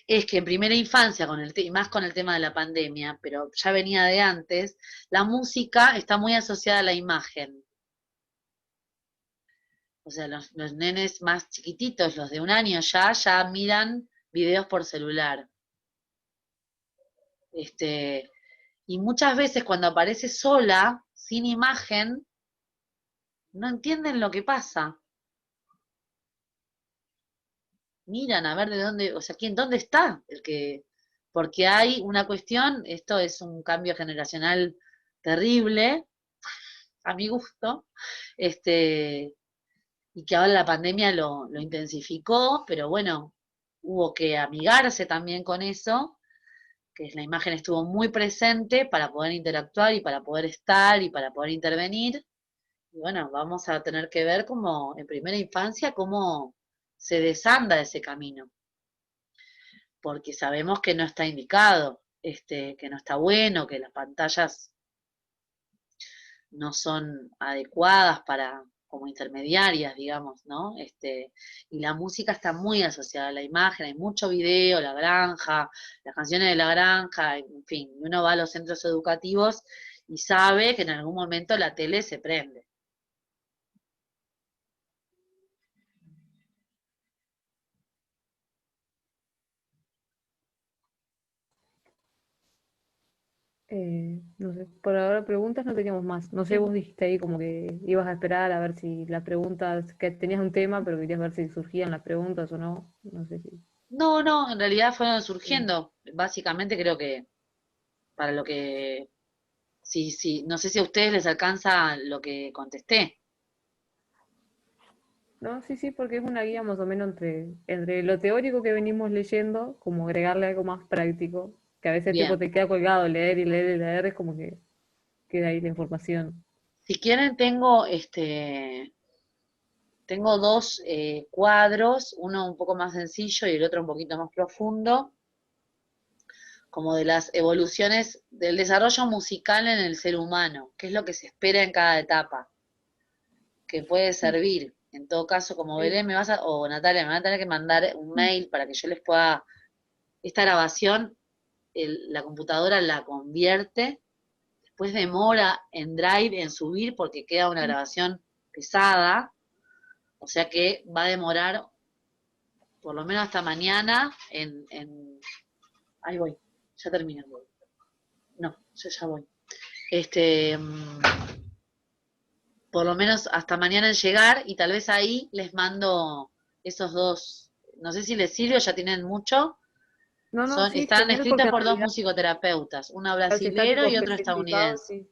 es que en primera infancia, y más con el tema de la pandemia, pero ya venía de antes, la música está muy asociada a la imagen. O sea, los nenes más chiquititos, los de 1 año ya miran videos por celular. Y muchas veces cuando aparece sola, sin imagen, no entienden lo que pasa. Miran a ver de dónde, o sea, dónde está porque hay una cuestión, esto es un cambio generacional terrible, a mi gusto, y que ahora la pandemia lo intensificó, pero bueno, hubo que amigarse también con eso, que la imagen estuvo muy presente para poder interactuar y para poder estar y para poder intervenir. Y bueno, vamos a tener que ver cómo, en primera infancia, cómo se desanda ese camino. Porque sabemos que no está indicado, que no está bueno, que las pantallas no son adecuadas para como intermediarias, digamos, ¿no? Y la música está muy asociada a la imagen, hay mucho video, La Granja, las canciones de La Granja, en fin, uno va a los centros educativos y sabe que en algún momento la tele se prende. No sé, por ahora preguntas no teníamos más. No sé, vos dijiste ahí como que ibas a esperar a ver si las preguntas, que tenías un tema, pero querías ver si surgían las preguntas o no. No sé si. No, no, en realidad fueron surgiendo. Básicamente creo que para lo que, sí, no sé si a ustedes les alcanza lo que contesté. No, sí, sí, porque es una guía más o menos entre lo teórico que venimos leyendo, como agregarle algo más práctico, que a veces tipo Bien. te queda colgado leer y leer y leer, es como que queda ahí la información. Si quieren tengo dos cuadros, uno un poco más sencillo y el otro un poquito más profundo, como de las evoluciones del desarrollo musical en el ser humano, qué es lo que se espera en cada etapa, que puede servir. En todo caso, como Sí. Belén o Natalia, me van a tener que mandar un mail para que yo les pueda, esta grabación, la computadora la convierte, después demora en Drive en subir porque queda una grabación pesada, o sea que va a demorar por lo menos hasta mañana ahí voy, ya terminé. No, yo ya voy. Por lo menos hasta mañana en llegar y tal vez ahí les mando esos dos, no sé si les sirve o ya tienen mucho, No, no, sí, están genial, porque escritos en por dos realidad, musicoterapeutas, uno si está brasilero tipo y otro especificado, estadounidense. sí.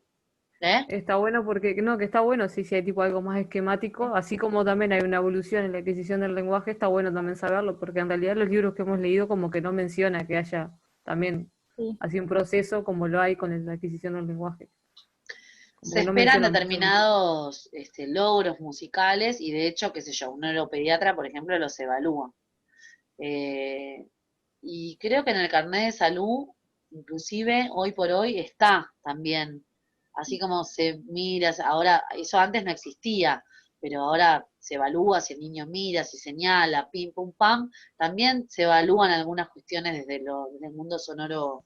¿Eh? Está bueno porque, no, que está bueno, sí, si hay tipo algo más esquemático, así como también hay una evolución en la adquisición del lenguaje, está bueno también saberlo, porque en realidad los libros que hemos leído como que no menciona que haya también Sí. así un proceso como lo hay con la adquisición del lenguaje. Como Se que no esperan menciona mucho. determinados logros musicales y de hecho, qué sé yo, un neuropediatra, por ejemplo, los evalúa. Eh, y creo que en el carnet de salud, inclusive hoy por hoy, está también. Así como se mira, ahora, eso antes no existía, pero ahora se evalúa si el niño mira, si señala, pim, pum, pam. También se evalúan algunas cuestiones desde el mundo sonoro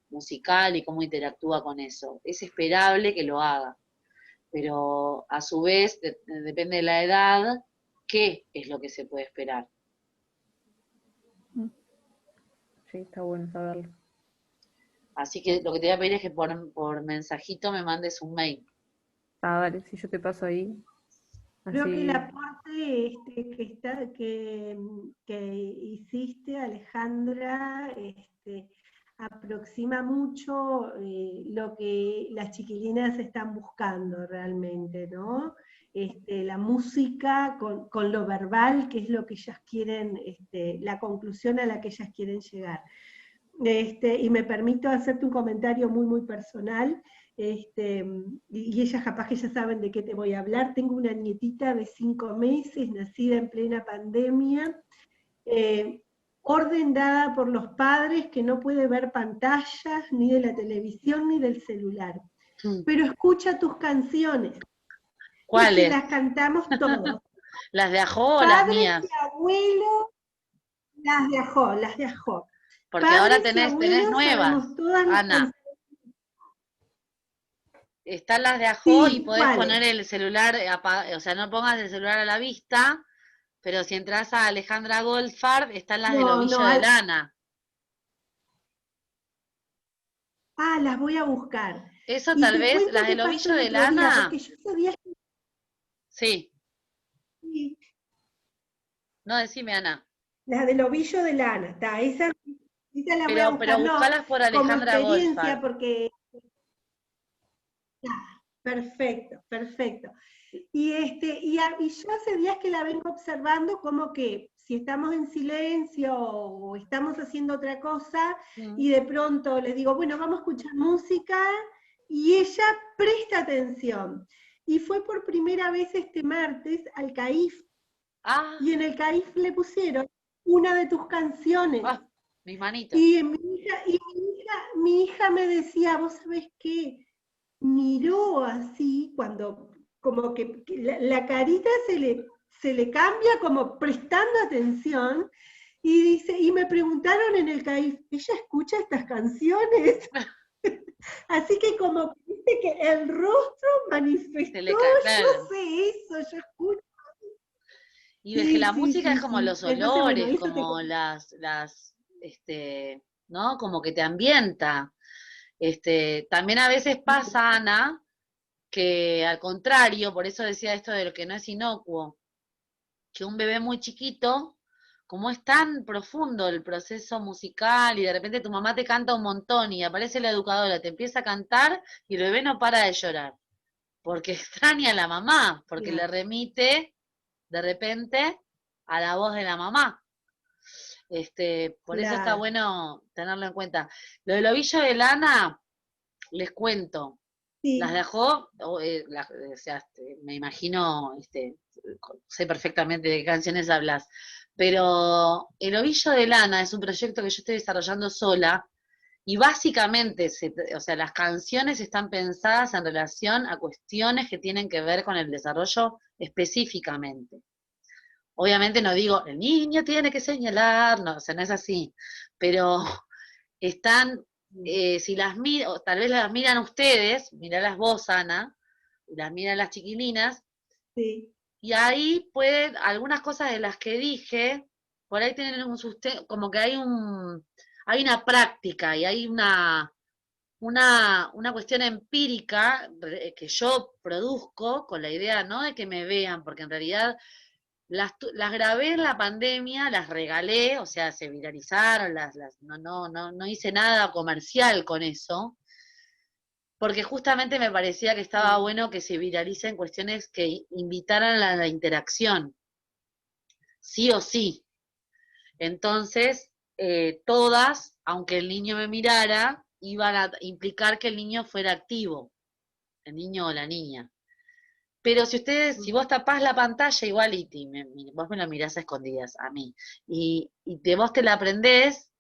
musical y cómo interactúa con eso. Es esperable que lo haga, pero a su vez, depende de la edad, ¿qué es lo que se puede esperar? Sí, está bueno saberlo. Así que lo que te voy a pedir es que por mensajito me mandes un mail. Ah, dale, si yo te paso ahí, Creo que el así. aporte que hiciste, Alejandra, aproxima mucho lo que las chiquilinas están buscando realmente, ¿no? La música con lo verbal, que es lo que ellas quieren, la conclusión a la que ellas quieren llegar. Y me permito hacerte un comentario muy, muy personal. Y ellas capaz que ya saben de qué te voy a hablar. Tengo una nietita de 5 meses, nacida en plena pandemia, orden dada por los padres que no puede ver pantallas ni de la televisión ni del celular, pero escucha tus canciones y se ¿Cuáles? las cantamos todos. ¿Las de Ajo o las Padres y mías? abuelos, las de Ajó, las de Ajó. Porque ahora Padres y tenés abuelos nuevas, sabemos todas las Ana. canciones. Están las de Ajo y Sí, podés poner ¿cuáles? el celular, o sea, no pongas el celular a la vista, pero si entras a Alejandra Goldfarb, están las del No, ovillo no. de lana. Las voy a buscar. Eso Y tal te vez, cuento las qué del pasó ovillo el de otro día, porque lana, yo sabía sí. que No, decime, Ana. la del ovillo de lana, esa la voy a Pero buscar, no, buscalas por como Alejandra experiencia, Goldfarb. porque, perfecto, perfecto. Y yo hace días que la vengo observando como que si estamos en silencio o estamos haciendo otra cosa, y de pronto les digo, bueno, vamos a escuchar música, y ella presta atención. Y fue por primera vez este martes al CAIF, y en el CAIF le pusieron una de tus canciones. Mis manitos. Y mi hija me decía, vos sabés qué, miró así, cuando como que la carita se le cambia como prestando atención, y dice, y me preguntaron en el CAIF, ¿ella escucha estas canciones? Así que como que viste que el rostro manifestó, yo sé eso, yo escucho. Y ves que la música es sí, como sí. los Entonces, olores, bueno, como ¿no? Como que te ambienta. También a veces pasa, Ana, que al contrario, por eso decía esto de lo que no es inocuo, que un bebé muy chiquito, como es tan profundo el proceso musical y de repente tu mamá te canta un montón y aparece la educadora, te empieza a cantar y el bebé no para de llorar, porque extraña a la mamá, porque le remite de repente a la voz de la mamá. Por eso está bueno tenerlo en cuenta. Lo del ovillo de lana, les cuento, las dejó, me imagino, sé perfectamente de qué canciones hablas, pero el ovillo de lana es un proyecto que yo estoy desarrollando sola, y básicamente, las canciones están pensadas en relación a cuestiones que tienen que ver con el desarrollo específicamente. Obviamente no digo, el niño tiene que señalar, no, no es así, pero están, si las miran, o tal vez las miran ustedes, miralas vos, Ana, las miran las chiquilinas, y ahí pueden, algunas cosas de las que dije, por ahí tienen un sustento, como que hay una práctica y hay una cuestión empírica que yo produzco con la idea, no de que me vean, porque en realidad las grabé en la pandemia, las regalé, o sea, se viralizaron, no hice nada comercial con eso, porque justamente me parecía que estaba bueno que se viralicen cuestiones que invitaran a la interacción, sí o sí. Entonces, todas, aunque el niño me mirara, iban a implicar que el niño fuera activo, el niño o la niña. Pero si vos tapás la pantalla igual vos me la mirás a escondidas, a mí, y vos te la aprendés,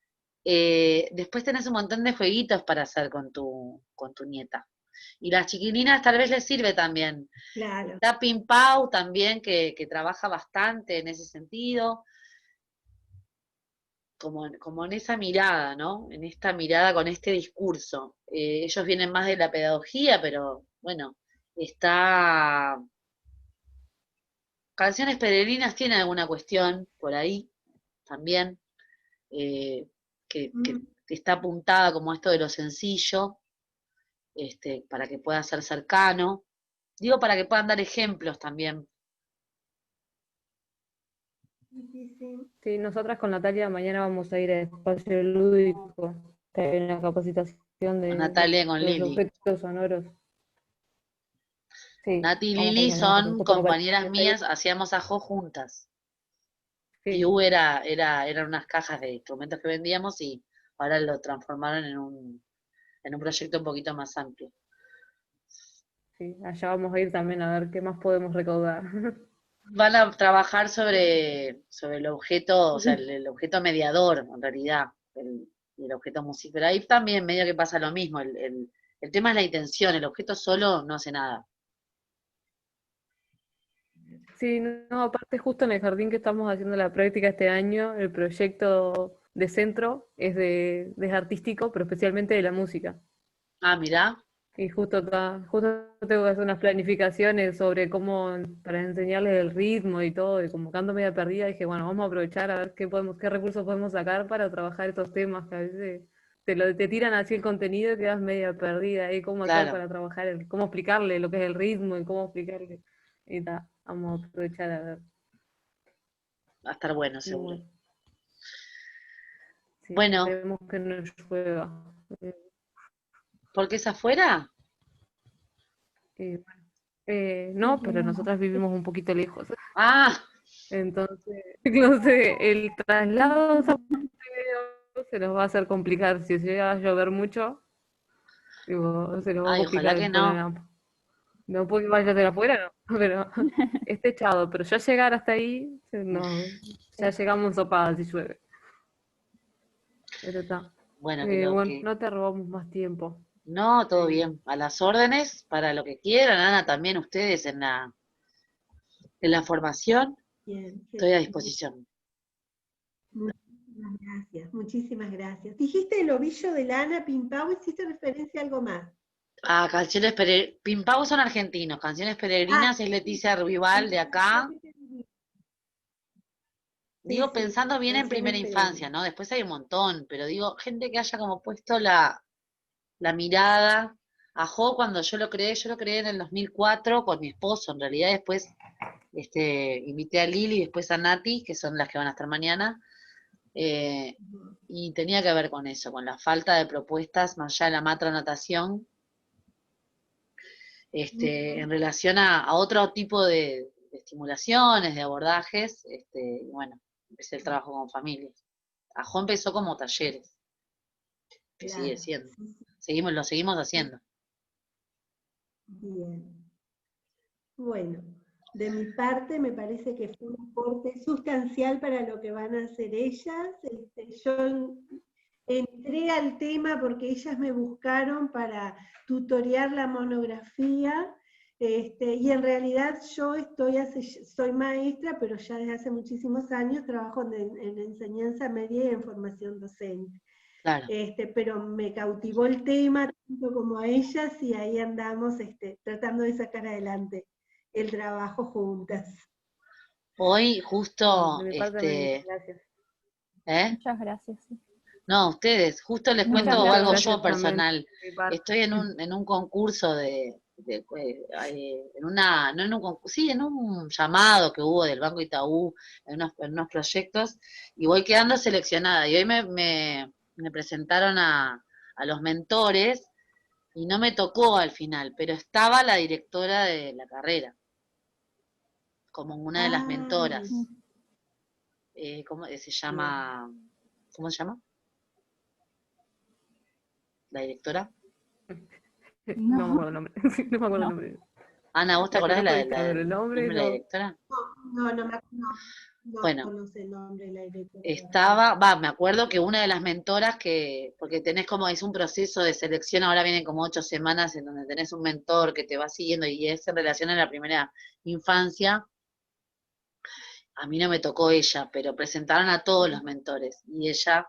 después tenés un montón de jueguitos para hacer con tu nieta. Y las chiquilinas tal vez les sirve también. Claro. Está Pin Pau también, que trabaja bastante en ese sentido, como en esa mirada, ¿no? En esta mirada con este discurso. Ellos vienen más de la pedagogía, pero bueno, está... Canciones Peregrinas tiene alguna cuestión por ahí también, que está apuntada como esto de lo sencillo, para que pueda ser cercano. Digo, para que puedan dar ejemplos también. Sí, nosotras con Natalia mañana vamos a ir a Espacio Lúdico, que hay una capacitación de Natalia con los Lili. objetos sonoros. Sí, Nati y vamos a Lili ir mañana porque son justo me compañeras parece mías, hacíamos ajo juntas. Sí. Piu eran unas cajas de instrumentos que vendíamos y ahora lo transformaron en un proyecto un poquito más amplio. Sí, allá vamos a ir también a ver qué más podemos recaudar. Van a trabajar sobre el objeto, o sea, el objeto mediador, en realidad, el objeto musical. Pero ahí también medio que pasa lo mismo, el tema es la intención, el objeto solo no hace nada. Sí, no, aparte justo en el jardín que estamos haciendo la práctica este año, el proyecto de centro es artístico, pero especialmente de la música. Ah, mirá. Y justo tengo que hacer unas planificaciones sobre cómo, para enseñarles el ritmo y todo, y como canto media perdida, dije, bueno, vamos a aprovechar a ver qué recursos podemos sacar para trabajar estos temas que a veces te tiran así el contenido y quedas media perdida, y cómo hacer Claro. para trabajar, cómo explicarle lo que es el ritmo y cómo explicarle. Y vamos a aprovechar a ver. Va a estar bueno, Y seguro. Sí, Bueno. esperemos que no llueva. ¿Por qué es afuera? No, pero nosotras vivimos un poquito lejos. Ah, Entonces, el traslado a San Mateo se nos va a hacer complicar. Si llega a llover mucho, digo, se nos va a Ay, ojalá complicar que el no. panorama. No porque vaya de afuera, no, pero esté echado. Pero ya llegar hasta ahí, ya llegamos sopadas si llueve. Pero está. Bueno, que lo Bueno, que... no te robamos más tiempo. No, todo Sí. bien. A las órdenes, para lo que quieran, Ana, también ustedes en la formación, Bien, estoy a genial. disposición. Muchísimas gracias, muchísimas gracias. Dijiste el ovillo de lana, Pimpau, ¿hiciste referencia a algo más? Ah, canciones Pimpau son argentinos, canciones Ah, peregrinas es Leticia Rubival de acá. sí, Digo, sí, pensando bien en primera canciones infancia, peregrinas. ¿no? Después hay un montón, pero digo, gente que haya como puesto la mirada. A Jo, cuando yo lo creé en el 2004 con mi esposo, en realidad después invité a Lili y después a Nati, que son las que van a estar mañana, y tenía que ver con eso, con la falta de propuestas más allá de la matra natación, en relación a otro tipo de estimulaciones, de abordajes, y bueno, empecé el trabajo con familias. Ajo empezó como talleres, que sigue Claro, siendo. sí, sí, Lo seguimos haciendo. bien. Bueno, de mi parte me parece que fue un aporte sustancial para lo que van a hacer ellas. Yo entré al tema porque ellas me buscaron para tutorear la monografía, y en realidad yo soy maestra, pero ya desde hace muchísimos años trabajo en enseñanza media y en formación docente. Claro. Pero me cautivó el tema tanto como a ellas y ahí andamos tratando de sacar adelante el trabajo juntas. Hoy Bueno, de justo, mi parte también, gracias. Muchas gracias. Sí. No, ustedes, justo les Muchas cuento gracias. algo Gracias yo también personal. de mi parte. Estoy en un concurso no en un concurso, sí, en un llamado que hubo del Banco Itaú, en unos proyectos, y voy quedando seleccionada. Y hoy me presentaron a los mentores, y no me tocó al final, pero estaba la directora de la carrera, como una de las Ah, mentoras. ¿Cómo se llama? ¿Cómo se llama? ¿La directora? No me No, acuerdo el nombre. No me acuerdo el no. nombre. Ana, ¿vos te La acordás conozco de del vista, pero el nombre nombre de la no. directora? Bueno, no sé el nombre de la directora. me acuerdo que una de las mentoras porque tenés como, es un proceso de selección, ahora vienen como 8 semanas en donde tenés un mentor que te va siguiendo y es en relación a la primera infancia. A mí no me tocó ella, pero presentaron a todos los mentores y ella,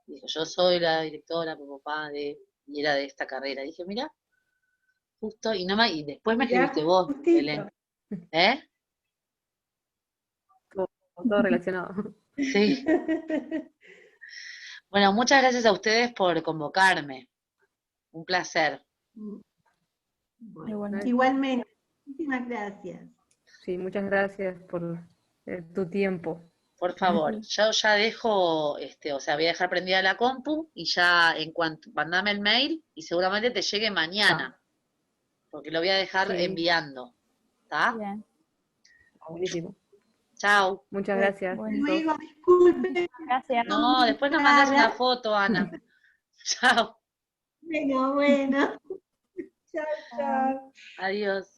dijo, yo soy la directora, papá, y era de esta carrera. Dije, mira, justo, y después me Mirá, escribiste vos, justito. Belén. ¿Eh? Todo relacionado. Sí. Bueno, muchas gracias a ustedes por convocarme. Un placer. Bueno, Igualmente. igualmente, muchísimas gracias. Sí, muchas gracias por tu tiempo. Por favor, Sí. yo ya dejo, voy a dejar prendida la compu y ya mandame el mail y seguramente te llegue Está. mañana, porque lo voy a dejar Sí, enviando. ¿Está? Bien. buenísimo. Chau. Muchas Bueno, gracias. Bueno. luego, disculpen, Muchísimas gracias. No, después nos mandas una Clara. foto, Ana. Chao. Bueno, bueno. Chao, Chao. chao. Adiós.